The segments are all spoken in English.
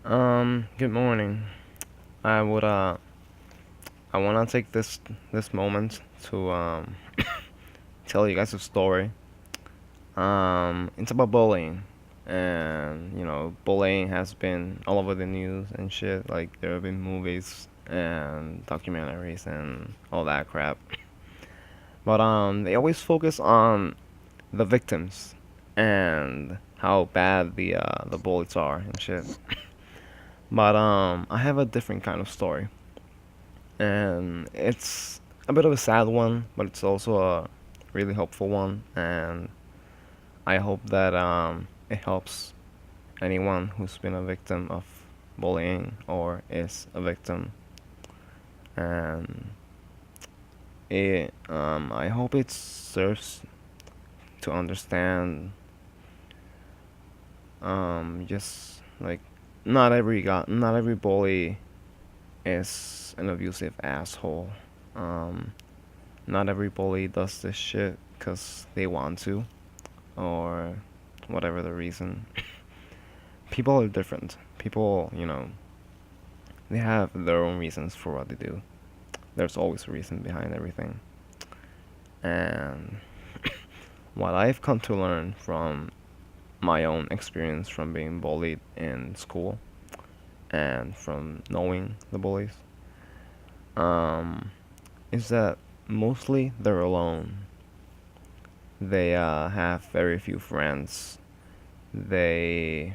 Good morning. I would I wanna take this moment to tell you guys a story. It's about bullying, and bullying has been all over the news and shit. Like there have been movies and documentaries and all that crap. But they always focus on the victims and how bad the bullies are and shit. But I have a different kind of story. And it's a bit of a sad one, but it's also a really hopeful one, and I hope that it helps anyone who's been a victim of bullying or is a victim, and I hope it serves to understand just like not every bully is an abusive asshole. Um, Not every bully does this shit because they want to, or whatever the reason. People are different. People, they have their own reasons for what they do. There's always a reason behind everything. And what I've come to learn from my own experience from being bullied in school and from knowing the bullies, um, is that mostly they're alone. They have very few friends. They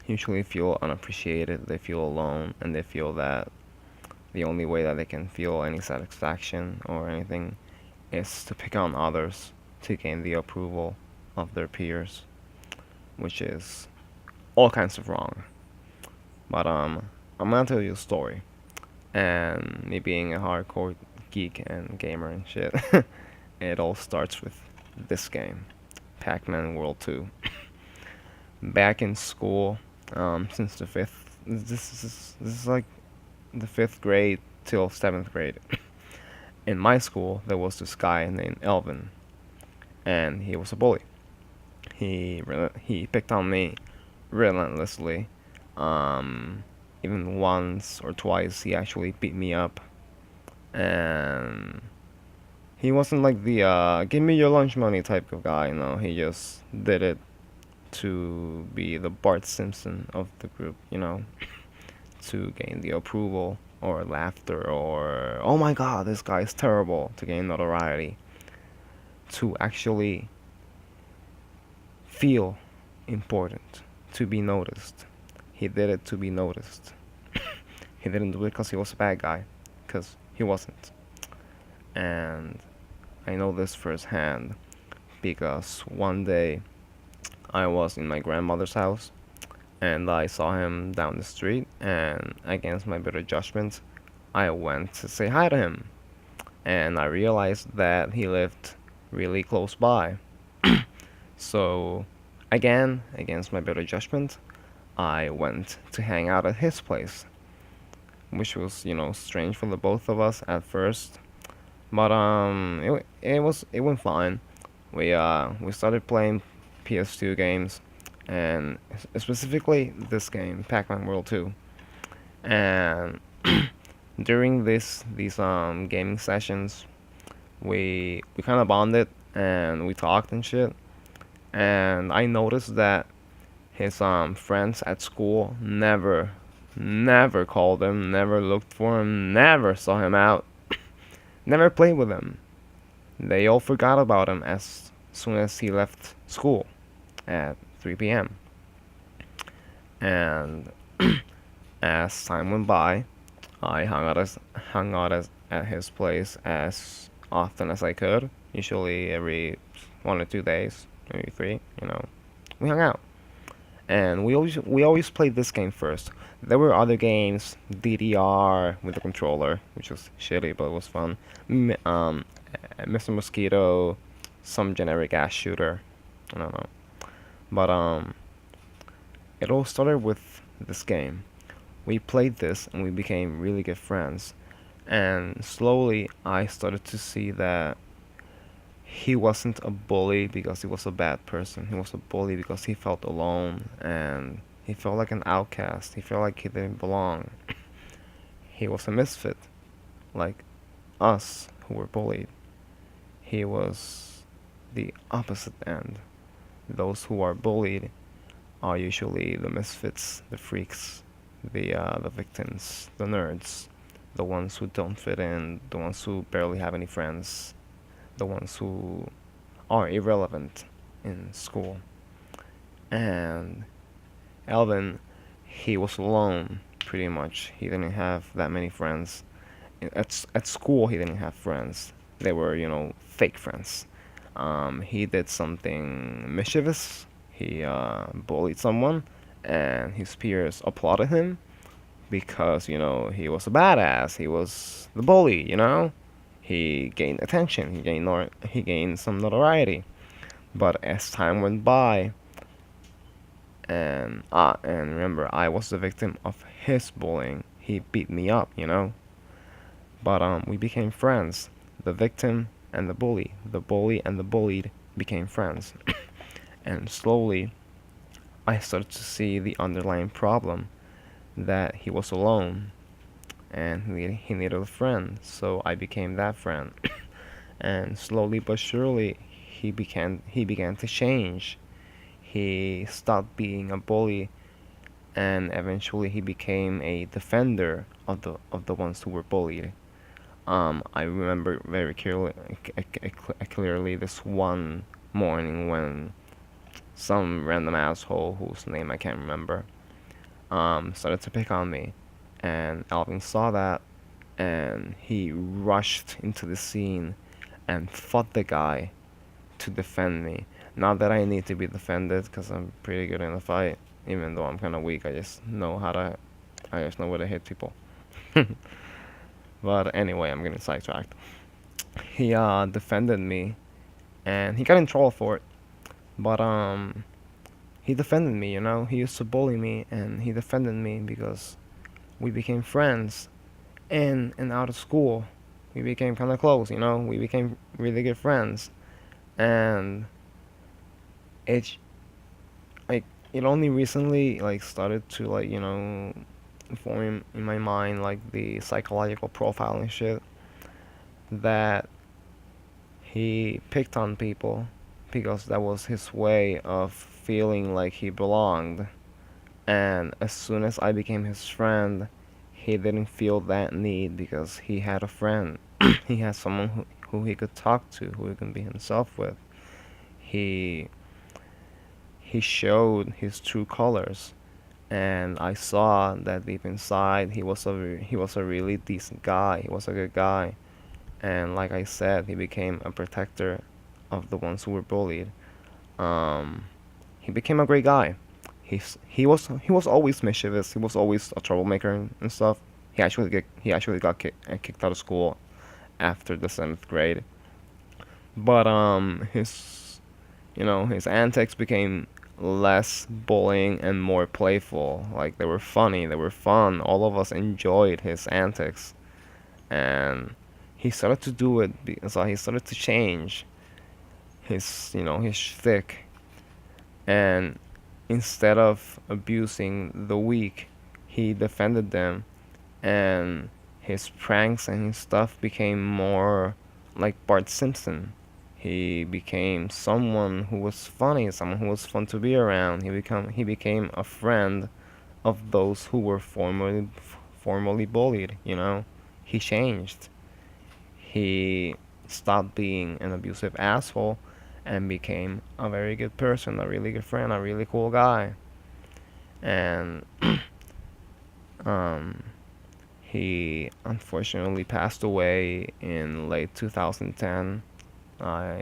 usually feel unappreciated, they feel alone, and they feel that the only way that they can feel any satisfaction or anything is to pick on others to gain the approval of their peers, which is all kinds of wrong. But I'm gonna tell you a story, and me being a hardcore geek and gamer and shit, it all starts with this game, Pac-Man World 2. Back in school, since the fifth, this is like the fifth grade till seventh grade. In my school, there was this guy named Elvin, and he was a bully. He picked on me relentlessly. Um, Even once or twice, he actually beat me up, and he wasn't like the "give me your lunch money" type of guy. No, he just did it to be the Bart Simpson of the group. To gain the approval or laughter or oh my god, this guy is terrible, to gain notoriety, to actually feel important, to be noticed. He did it to be noticed. He didn't do it because he was a bad guy, because he wasn't. And I know this firsthand because one day I was in my grandmother's house and I saw him down the street, and against my better judgment, I went to say hi to him, and I realized that he lived really close by. So, again, against my better judgment, I went to hang out at his place, which was, strange for the both of us at first, but it went fine. We started playing PS2 games, and specifically this game, Pac-Man World 2. And during these gaming sessions, we kind of bonded and we talked and shit. And I noticed that his friends at school never called him, never looked for him, never saw him out, never played with him. They all forgot about him as soon as he left school at 3 p.m. And as time went by, I hung out at his place as often as I could. Usually every 1 or 2 days, maybe three. We hung out, and we always played this game first. There were other games, DDR with the controller, which was shitty but it was fun. Mr. Mosquito, some generic ass shooter. I don't know, but it all started with this game. We played this and we became really good friends. And slowly I started to see that he wasn't a bully because he was a bad person. He was a bully because he felt alone and he He felt like an outcast. He felt like he didn't belong. He was a misfit, like us who were bullied. He was the opposite end. Those who are bullied are usually the misfits, the freaks, the victims, the nerds, the ones who don't fit in, the ones who barely have any friends, the ones who are irrelevant in school. And Alvin, he was alone pretty much. He didn't have that many friends. At school, he didn't have friends. They were, fake friends. He did something mischievous. He bullied someone, and his peers applauded him because, he was a badass. He was the bully. He gained attention. He gained some notoriety. But as time went by, and remember, I was the victim of his bullying. He beat me up. But we became friends. The victim and the bully and the bullied became friends. And slowly, I started to see the underlying problem that he was alone and he needed a friend. So I became that friend. And slowly but surely, he began to change. He stopped being a bully, and eventually he became a defender of the ones who were bullied. I remember very clearly this one morning when some random asshole whose name I can't remember started to pick on me, and Alvin saw that, and he rushed into the scene and fought the guy to defend me. Not that I need to be defended, because I'm pretty good in a fight, even though I'm kind of weak. I just know where to hit people. But anyway, I'm getting sidetracked. He defended me, and he got in trouble for it. But he defended me. He used to bully me, and he defended me because we became friends. And out of school, we became kind of close. We became really good friends, and it like it only recently like started to form in my mind like the psychological profile and shit that he picked on people because that was his way of feeling like he belonged. And as soon as I became his friend, he didn't feel that need because he had a friend. He had someone who he could talk to, who he can be himself with. He he showed his true colors, and I saw that deep inside he was a really decent guy. He was a good guy, and like I said, he became a protector of the ones who were bullied. Um, he became a great guy. He was always mischievous. He was always a troublemaker and stuff. He actually got kicked out of school after the 7th grade. But his antics became less bullying and more playful. Like they were funny, they were fun. All of us enjoyed his antics, and he started to do it. So he started to change his shtick, and instead of abusing the weak, he defended them, and his pranks and his stuff became more like Bart Simpson. He became someone who was funny, someone who was fun to be around. He became a friend of those who were formerly bullied. He changed. He stopped being an abusive asshole and became a very good person, a really good friend, a really cool guy. And um he unfortunately passed away in late 2010. I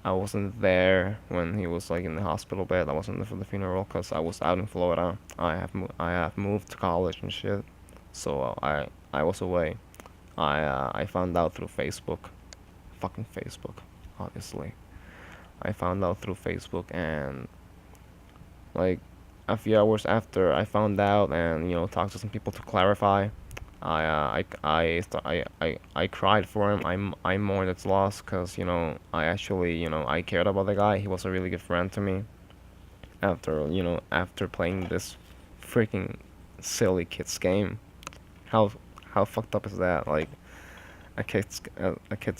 I wasn't there when he was like in the hospital bed. I wasn't there for the funeral because I was out in Florida. I have moved to college and shit, so I was away. I found out through Facebook, fucking Facebook, obviously. I found out through Facebook, and like a few hours after I found out and talked to some people to clarify, I cried for him. I mourned its loss because I actually I cared about the guy. He was a really good friend to me, after after playing this freaking silly kids game. How how fucked up is that? Like a kids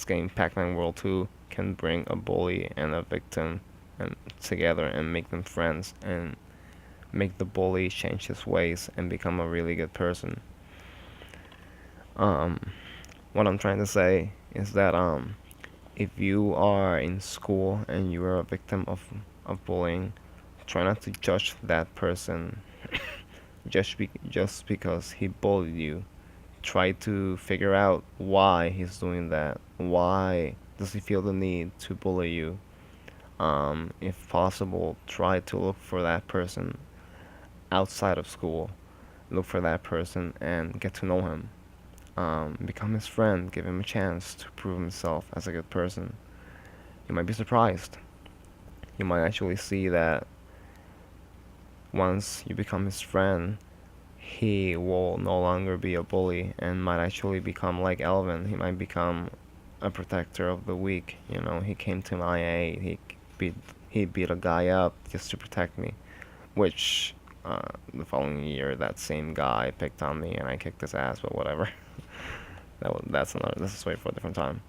game, Pac-Man World 2 can bring a bully and a victim and together and make them friends and make the bully change his ways and become a really good person. Um, what I'm trying to say is that if you are in school and you are a victim of bullying, try not to judge that person just because he bullied you. Try to figure out why he's doing that. Why does he feel the need to bully you? If possible, try to look for that person outside of school. Look for that person and get to know him. Become his friend. Give him a chance to prove himself as a good person. You might be surprised. You might actually see that once you become his friend, he will no longer be a bully and might actually become like Elvin. He might become a protector of the weak. He came to my aid. Beat he beat a guy up just to protect me. Which the following year, that same guy picked on me and I kicked his ass. But whatever. That's another. This is wait for a different time.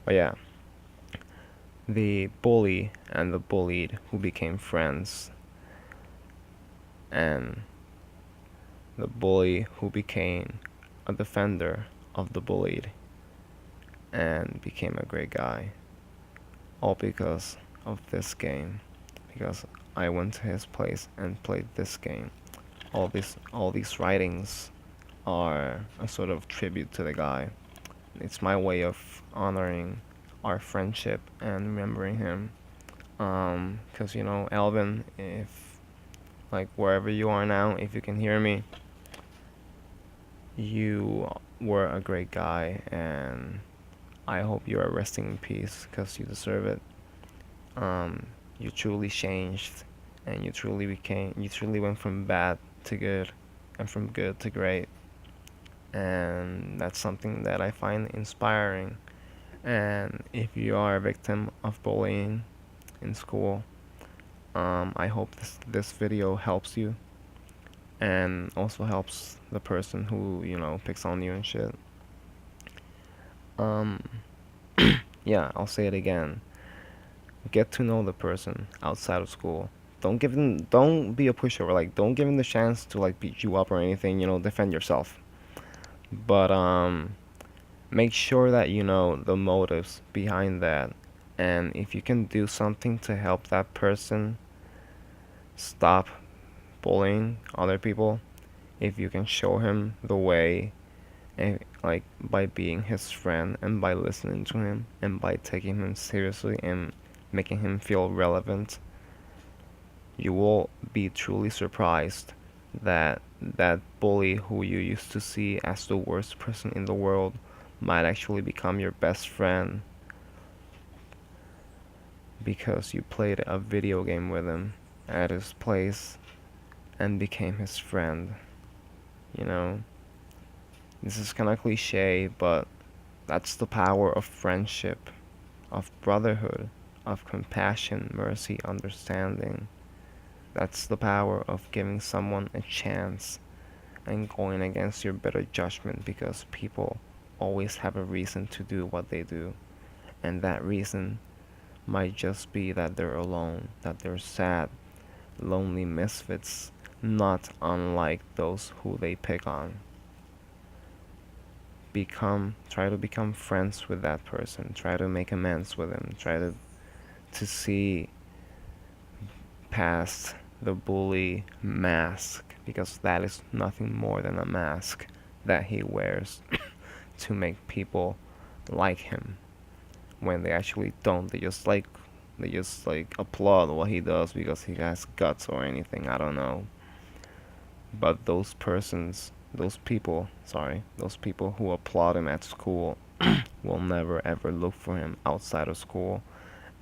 But yeah, the bully and the bullied who became friends, and the bully who became a defender of the bullied and became a great guy. All because of this game. Because I went to his place and played this game. All these writings are a sort of tribute to the guy. It's my way of honoring our friendship and remembering him. 'Cause Alvin, if like wherever you are now, if you can hear me, you were a great guy, and I hope you are resting in peace, 'cause you deserve it. You truly changed, and you truly went from bad to good, and from good to great, and that's something that I find inspiring. And if you are a victim of bullying in school, I hope this video helps you, and also helps the person who picks on you and shit. Um, yeah, I'll say it again. Get to know the person outside of school. Don't be a pushover. Like, don't give him the chance to like beat you up or anything. Defend yourself. But make sure that you know the motives behind that, and if you can do something to help that person stop bullying other people, if you can show him the way, and like by being his friend and by listening to him and by taking him seriously and making him feel relevant, you will be truly surprised that that bully who you used to see as the worst person in the world might actually become your best friend because you played a video game with him at his place and became his friend. You know, this is kind of cliche, but that's the power of friendship, of brotherhood, of compassion, mercy, understanding. That's the power of giving someone a chance and going against your better judgment, because people always have a reason to do what they do. And that reason might just be that they're alone, that they're sad, lonely misfits, not unlike those who they pick on. Try to become friends with that person. Try to make amends with him. Try to see past the bully mask, because that is nothing more than a mask that he wears to make people like him when they actually don't. They just like applaud what he does because he has guts or anything. I don't know. But those people who applaud him at school will never ever look for him outside of school.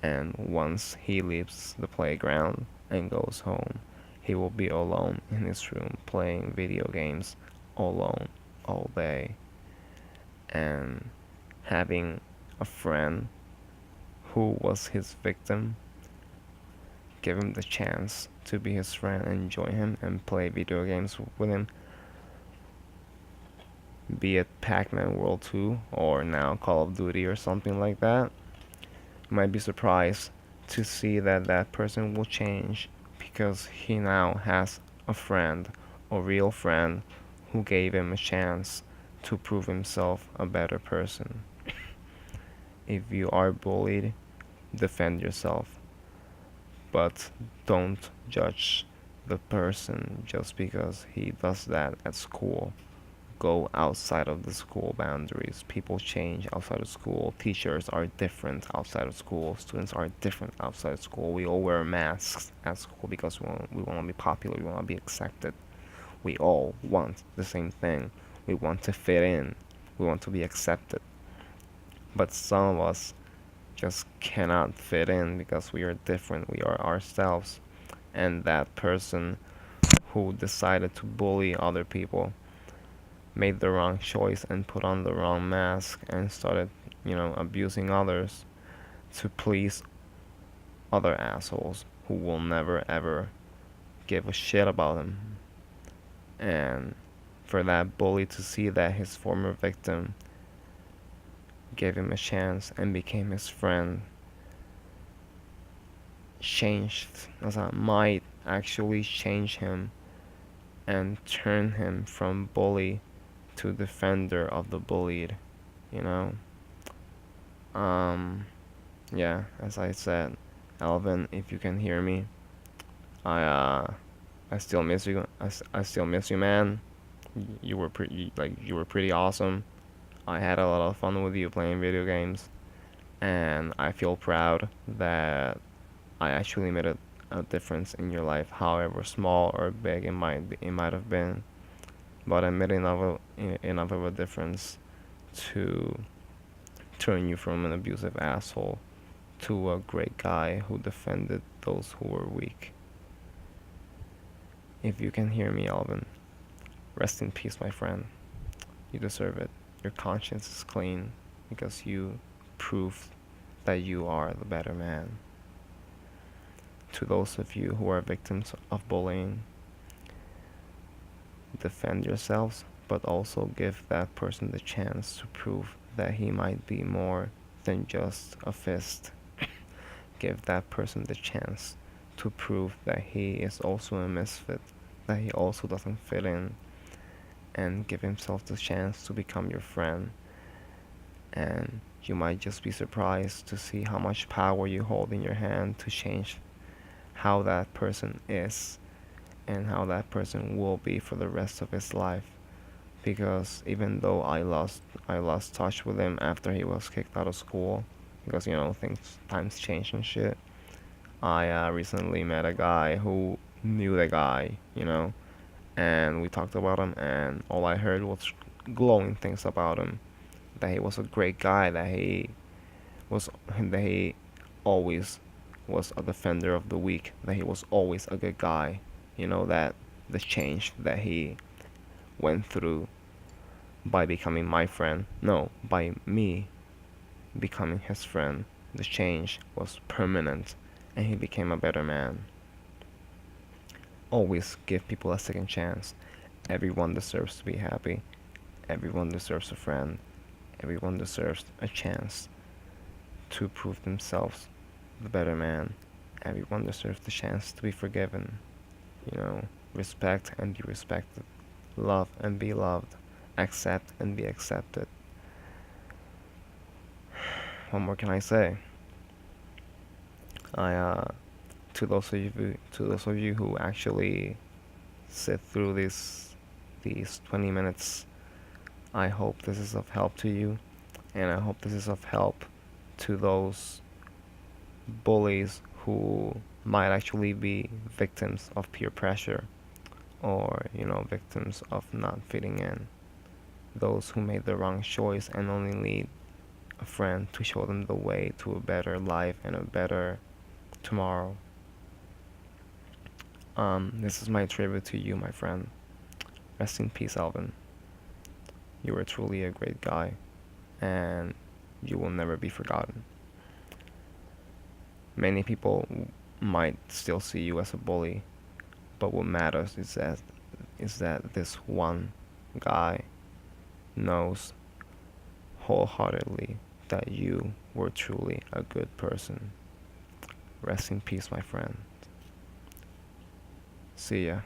And once he leaves the playground and goes home, he will be alone in his room playing video games alone all day. And having a friend who was his victim give him the chance to be his friend and join him and play video games with him, be it Pac-Man World 2 or now Call of Duty or something like that, you might be surprised to see that that person will change because he now has a friend, a real friend, who gave him a chance to prove himself a better person. If you are bullied, defend yourself, but don't judge the person just because he does that at school. Go outside of the school boundaries. People change outside of school. Teachers are different outside of school. Students are different outside of school. We all wear masks at school because we want to be popular. We want to be accepted. We all want the same thing. We want to fit in. We want to be accepted. But some of us just cannot fit in because we are different. We are ourselves. And that person who decided to bully other people made the wrong choice and put on the wrong mask and started, abusing others to please other assholes who will never ever give a shit about him. And for that bully to see that his former victim gave him a chance and became his friend, changed, as I might actually change him and turn him from bully to defender of the bullied, you know? Um, yeah, as I said, Alvin, if you can hear me, I, uh, I still miss you. I still miss you, man. You were you were pretty awesome. I had a lot of fun with you playing video games, and I feel proud that I actually made a difference in your life, however small or big it might have been. But I made enough of a difference to turn you from an abusive asshole to a great guy who defended those who were weak. If you can hear me, Alvin, rest in peace, my friend. You deserve it. Your conscience is clean because you proved that you are the better man. To those of you who are victims of bullying, defend yourselves, but also give that person the chance to prove that he might be more than just a fist. Give that person the chance to prove that he is also a misfit, that he also doesn't fit in, and give himself the chance to become your friend. And you might just be surprised to see how much power you hold in your hand to change how that person is and how that person will be for the rest of his life. Because even though I lost touch with him after he was kicked out of school, because things times change and shit. I recently met a guy who knew the guy, and we talked about him, and all I heard was glowing things about him. That he was a great guy, that he always was a defender of the weak, that he was always a good guy. That the change that he went through by becoming my friend, no, by me becoming his friend, the change was permanent and he became a better man. Always give people a second chance. Everyone deserves to be happy. Everyone deserves a friend. Everyone deserves a chance to prove themselves the better man. Everyone deserves the chance to be forgiven. Respect and be respected. Love and be loved. Accept and be accepted. What more can I say? I to those of you who actually sit through these 20 minutes, I hope this is of help to you, and I hope this is of help to those bullies who might actually be victims of peer pressure or victims of not fitting in, those who made the wrong choice and only need a friend to show them the way to a better life and a better tomorrow. This is my tribute to you, my friend. Rest in peace, Alvin. You were truly a great guy, and you will never be forgotten. Many people might still see you as a bully, But what matters is that this one guy knows wholeheartedly that you were truly a good person. Rest in peace, my friend. See ya.